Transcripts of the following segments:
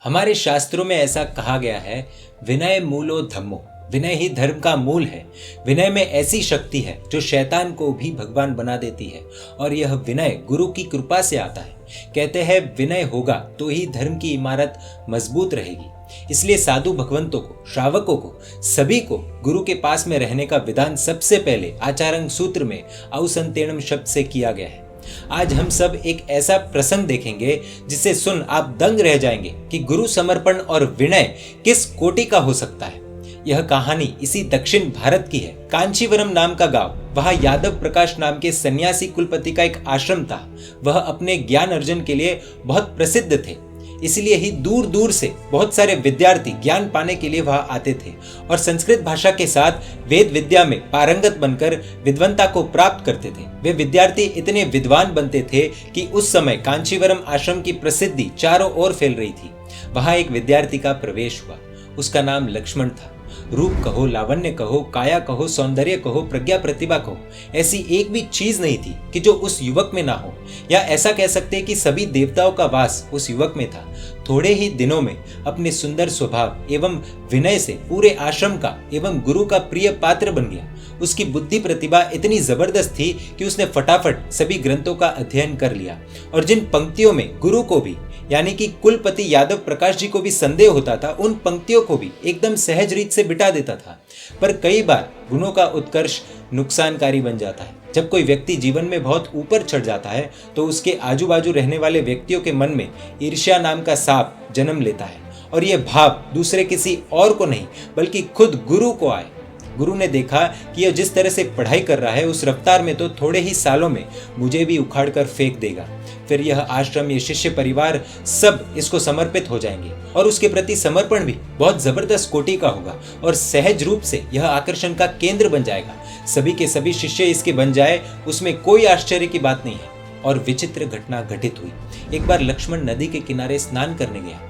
हमारे शास्त्रों में ऐसा कहा गया है, विनय मूलो धम्मो, विनय ही धर्म का मूल है। विनय में ऐसी शक्ति है जो शैतान को भी भगवान बना देती है और यह विनय गुरु की कृपा से आता है। कहते हैं विनय होगा तो ही धर्म की इमारत मजबूत रहेगी। इसलिए साधु भगवंतों को, श्रावकों को, सभी को गुरु के पास में रहने का विधान सबसे पहले आचारंग सूत्र में औसंतेणम शब्द से किया गया है। आज हम सब एक ऐसा प्रसंग देखेंगे जिसे सुन आप दंग रह जाएंगे कि गुरु समर्पण और विनय किस कोटि का हो सकता है। यह कहानी इसी दक्षिण भारत की है। कांचीवरम नाम का गांव, वहां यादव प्रकाश नाम के सन्यासी कुलपति का एक आश्रम था। वह अपने ज्ञान अर्जन के लिए बहुत प्रसिद्ध थे, इसलिए ही दूर दूर से बहुत सारे विद्यार्थी ज्ञान पाने के लिए वहां आते थे और संस्कृत भाषा के साथ वेद विद्या में पारंगत बनकर विद्वत्ता को प्राप्त करते थे। वे विद्यार्थी इतने विद्वान बनते थे कि उस समय कांचीवरम आश्रम की प्रसिद्धि चारों ओर फैल रही थी। वहां एक विद्यार्थी का प्रवेश हुआ। उसका नाम लक्ष्मण था। रूप कहो, लावण्य कहो, काया कहो, सौंदर्य कहो, प्रज्ञा प्रतिभा कहो, ऐसी एक भी चीज नहीं थी कि जो उस युवक में ना हो, या ऐसा कह सकते हैं कि सभी देवताओं का वास उस युवक में था। थोड़े ही दिनों में अपने सुंदर स्वभाव एवं विनय से पूरे आश्रम का एवं गुरु का प्रिय पात्र बन गया। उसकी बुद्धि प्रतिभा इतनी जबरदस्त थी कि उसने फटाफट सभी ग्रंथों का अध्ययन कर लिया और जिन पंक्तियों में गुरु को भी, यानी कि कुलपति यादव प्रकाश जी को भी संदेह होता था, उन पंक्तियों को भी एकदम सहज रीत से बिटा देता था। पर कई बार गुणों का उत्कर्ष नुकसानकारी बन जाता है। जब कोई व्यक्ति जीवन में बहुत ऊपर चढ़ जाता है तो उसके आजू बाजू रहने वाले व्यक्तियों के मन में ईर्ष्या नाम का सांप जन्म लेता है और यह भाव दूसरे किसी और को नहीं बल्कि खुद गुरु को आए। गुरु ने देखा कि यह जिस तरह से पढ़ाई कर रहा है उस रफ्तार में तो थोड़े ही सालों में मुझे भी उखाड़ कर फेंक देगा। फिर यह आश्रम, ये शिष्य परिवार सब इसको समर्पित हो जाएंगे और उसके प्रति समर्पण भी बहुत जबरदस्त कोटि का होगा और सहज रूप से यह आकर्षण का केंद्र बन जाएगा। सभी के सभी शिष्य इसके बन जाए, उसमें कोई आश्चर्य की बात नहीं है। और विचित्र घटना घटित हुई। एक बार लक्ष्मण नदी के किनारे स्नान करने गया।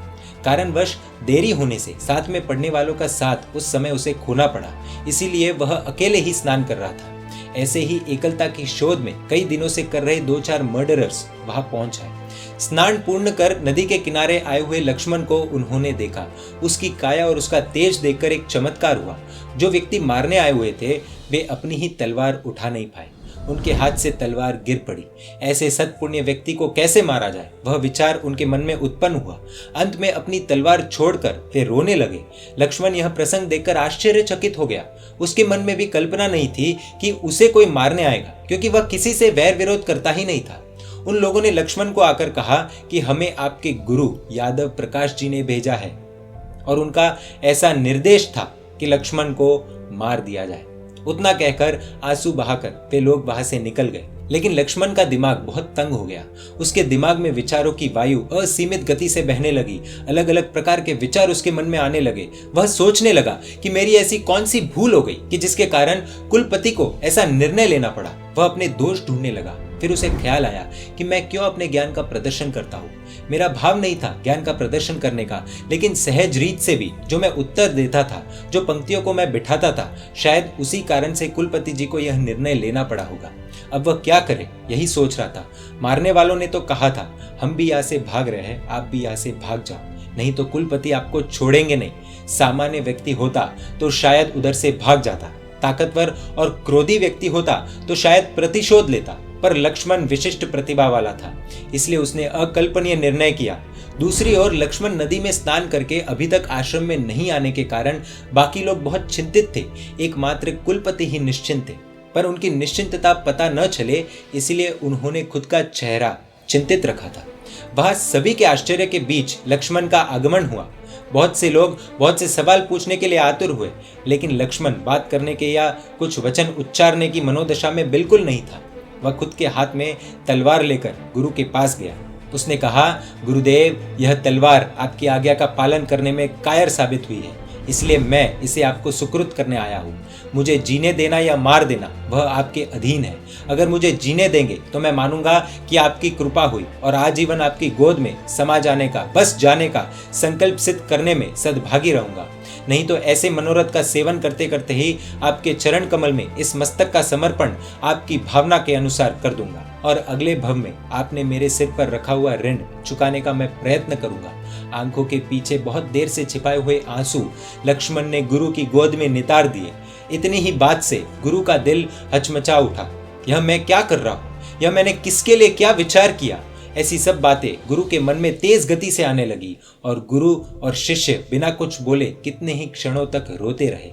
कारणवश देरी होने से साथ में पढ़ने वालों का साथ उस समय उसे खोना पड़ा, इसीलिए वह अकेले ही स्नान कर रहा था। ऐसे ही एकलता की शोध में कई दिनों से कर रहे 2-4 मर्डरर्स वहां पहुंच आए। स्नान पूर्ण कर नदी के किनारे आए हुए लक्ष्मण को उन्होंने देखा। उसकी काया और उसका तेज देखकर एक चमत्कार हुआ। जो व्यक्ति मारने आए हुए थे वे अपनी ही तलवार उठा नहीं पाए। उनके हाथ से तलवार गिर पड़ी। ऐसे सत्पुण्य व्यक्ति को कैसे मारा जाए, वह विचार उनके मन में उत्पन्न हुआ। अंत में अपनी तलवार छोड़कर वे रोने लगे। लक्ष्मण यह प्रसंग देखकर आश्चर्यचकित हो गया। उसके मन में भी कल्पना नहीं थी कि उसे कोई मारने आएगा, क्योंकि वह किसी से वैर विरोध करता ही नहीं था। उन लोगों ने लक्ष्मण को आकर कहा कि हमें आपके गुरु यादव प्रकाश जी ने भेजा है और उनका ऐसा निर्देश था कि लक्ष्मण को मार दिया जाए। उतना कहकर आंसू बहाकर वे लोग वहां से निकल गए। लेकिन लक्ष्मण का दिमाग बहुत तंग हो गया। उसके दिमाग में विचारों की वायु असीमित गति से बहने लगी। अलग अलग प्रकार के विचार उसके मन में आने लगे। वह सोचने लगा कि मेरी ऐसी कौन सी भूल हो गई कि जिसके कारण कुलपति को ऐसा निर्णय लेना पड़ा। वह अपने दोष ढूंढने लगा। फिर उसे ख्याल आया कि मैं क्यों अपने ज्ञान का प्रदर्शन करता हूँ। मेरा भाव नहीं था ज्ञान का प्रदर्शन करने का, लेकिन सहज रीत से भी जो मैं उत्तर देता था, जो पंक्तियों को मैं बिठाता था, शायद उसी कारण से कुलपति जी को यह निर्णय लेना पड़ा होगा। अब वह क्या करे, यही सोच रहा था। मारने वालों ने तो कहा था हम भी यहाँ से भाग रहे हैं, आप भी यहाँ से भाग जाओ, नहीं तो कुलपति आपको छोड़ेंगे नहीं। सामान्य व्यक्ति होता तो शायद उधर से भाग जाता, ताकतवर और क्रोधी व्यक्ति होता तो शायद प्रतिशोध लेता। पर लक्ष्मण विशिष्ट प्रतिभा वाला था, इसलिए उसने अकल्पनीय निर्णय किया। दूसरी ओर लक्ष्मण नदी में स्नान करके अभी तक आश्रम में नहीं आने के कारण बाकी लोग बहुत चिंतित थे। एकमात्र कुलपति ही निश्चिंत थे, पर उनकी निश्चिंतता पता न चले इसलिए उन्होंने खुद का चेहरा चिंतित रखा था। वहां सभी के आश्चर्य के बीच लक्ष्मण का आगमन हुआ। बहुत से लोग बहुत से सवाल पूछने के लिए आतुर हुए, लेकिन लक्ष्मण बात करने के या कुछ वचन उच्चारने की मनोदशा में बिल्कुल नहीं था। वह खुद के हाथ में तलवार लेकर गुरु के पास गया। उसने कहा, गुरुदेव, यह तलवार आपकी आज्ञा का पालन करने में कायर साबित हुई है, इसलिए मैं इसे आपको सुकृत करने आया हूँ। मुझे जीने देना या मार देना वह आपके अधीन है। अगर मुझे जीने देंगे तो मैं मानूंगा कि आपकी कृपा हुई और आजीवन आपकी गोद में समा जाने का, बस जाने का संकल्प सिद्ध करने में सद्भागी रहूंगा। नहीं तो ऐसे मनोरथ का सेवन करते करते ही आपके चरण कमल में इस मस्तक का समर्पण आपकी भावना के अनुसार कर दूंगा और अगले भव में आपने मेरे सिर पर रखा हुआ ऋण चुकाने का मैं प्रयत्न करूंगा। आंखों के पीछे बहुत देर से छिपाए हुए आंसू लक्ष्मण ने गुरु की गोद में नितार दिए। इतनी ही बात से गुरु का दिल हचमचा उठा। यह मैं क्या कर रहा हूँ? यह मैंने किसके लिए क्या विचार किया? ऐसी सब बातें गुरु के मन में तेज गति से आने लगी और गुरु और शिष्य बिना कुछ बोले कितने ही क्षणों तक रोते रहे।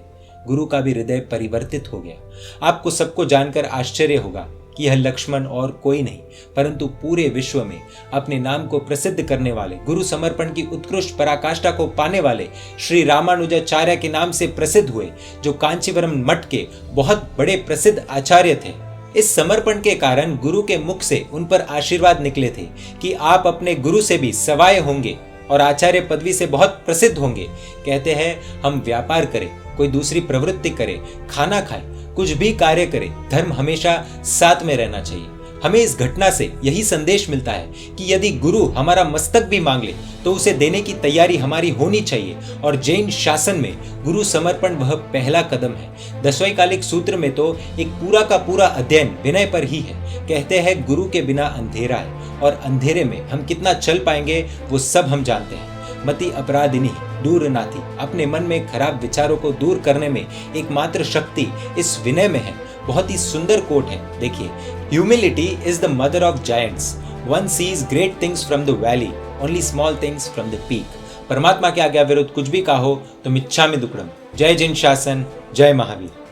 गुरु का भी हृदय परिवर्तित हो गया। आपको सबको जानकर आश्चर्य होगा कि यह लक्ष्मण और कोई नहीं परंतु पूरे विश्व में अपने नाम को प्रसिद्ध करने वाले, गुरु समर्पण की उत्कृष्ट पराकाष्ठा को पाने वाले श्री रामानुजाचार्य के नाम से प्रसिद्ध हुए, जो कांचीवरम मठ के बहुत बड़े प्रसिद्ध आचार्य थे। इस समर्पण के कारण गुरु के मुख से उन पर आशीर्वाद निकले थे कि आप अपने गुरु से भी सवाए होंगे और आचार्य पदवी से बहुत प्रसिद्ध होंगे। कहते हैं हम व्यापार करें, कोई दूसरी प्रवृत्ति करे, खाना खाए, कुछ भी कार्य करे, धर्म हमेशा साथ में रहना चाहिए। हमें इस घटना से यही संदेश मिलता है कि यदि गुरु हमारा मस्तक भी मांग ले तो उसे देने की तैयारी हमारी होनी चाहिए और जैन शासन में गुरु समर्पण वह पहला कदम है। दशवैकालिक सूत्र में तो एक पूरा का पूरा अध्ययन विनय पर ही है। कहते हैं गुरु के बिना अंधेरा है और अंधेरे में हम कितना चल पाएंगे वो सब हम जानते हैं। मति अपराधिनी दूर नाथी। अपने मन में खराब विचारों को दूर करने में एकमात्र शक्ति इस विनय में है। बहुत ही सुंदर कोट है, देखिए, humility is the mother of giants, one seize great things from the valley, only small things from the peak. परमात्मा के आज्ञा विरुद्ध कुछ भी कहो तो मिच्छामि दुक्कडम। जय जिन शासन, जय महावीर।